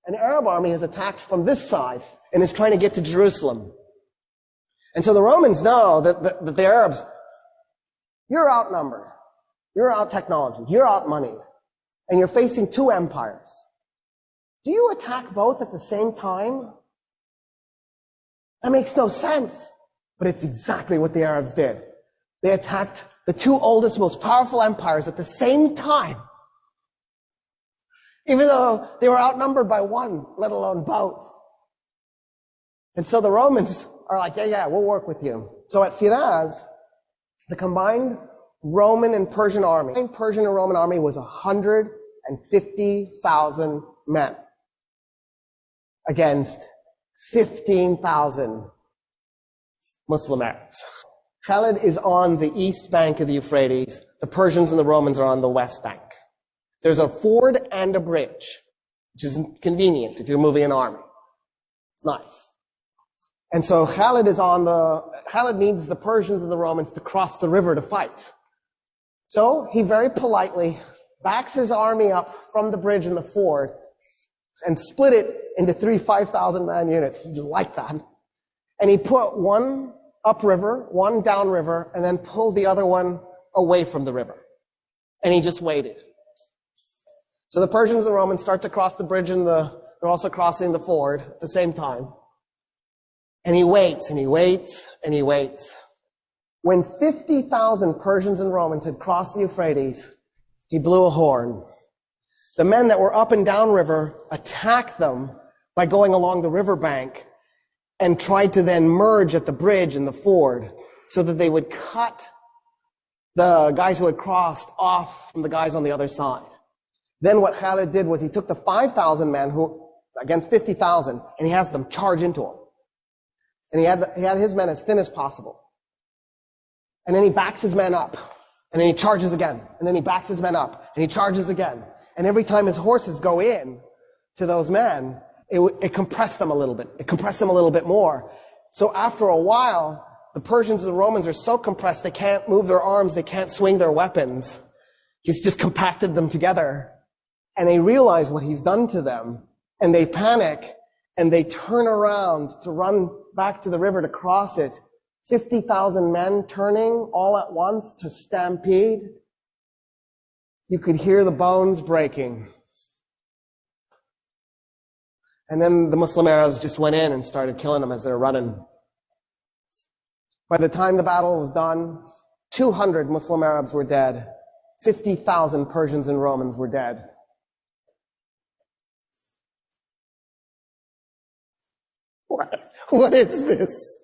an Arab army has attacked from this side and is trying to get to Jerusalem. And so the Romans know that the Arabs, you're outnumbered, you're out-technology, you're out-moneyed, and you're facing two empires. Do you attack both at the same time? That makes no sense. But it's exactly what the Arabs did. They attacked the two oldest, most powerful empires at the same time. Even though they were outnumbered by one, let alone both. And so the Romans are like, yeah, we'll work with you. So at Firaz, the combined Roman and Persian army, the Persian and Roman army was 150,000 men against 15,000 Muslim Arabs. Khalid is on the east bank of the Euphrates. The Persians and the Romans are on the west bank. There's a ford and a bridge, which is convenient if you're moving an army. It's nice. And so Khalid needs the Persians and the Romans to cross the river to fight. So he very politely backs his army up from the bridge and the ford and split it into 3 5,000-man units. He liked that. And he put one upriver, one downriver, and then pulled the other one away from the river. And he just waited. So the Persians and the Romans start to cross the bridge and they're also crossing the ford at the same time. And he waits, and he waits, and he waits. When 50,000 Persians and Romans had crossed the Euphrates, he blew a horn. The men that were up and down river attacked them by going along the riverbank and tried to then merge at the bridge and the ford so that they would cut the guys who had crossed off from the guys on the other side. Then what Khalid did was he took the 5,000 men who against 50,000 and he has them charge into him. And he had his men as thin as possible. And then he backs his men up. And then he charges again. And then he backs his men up. And he charges again. And every time his horses go in to those men, it compressed them a little bit. It compressed them a little bit more. So after a while, the Persians and the Romans are so compressed they can't move their arms, they can't swing their weapons. He's just compacted them together. And they realize what he's done to them. And they panic. And they turn around to run back to the river to cross it. 50,000 men turning all at once to stampede. You could hear the bones breaking. And then the Muslim Arabs just went in and started killing them as they were running. By the time the battle was done, 200 Muslim Arabs were dead. 50,000 Persians and Romans were dead. What is this?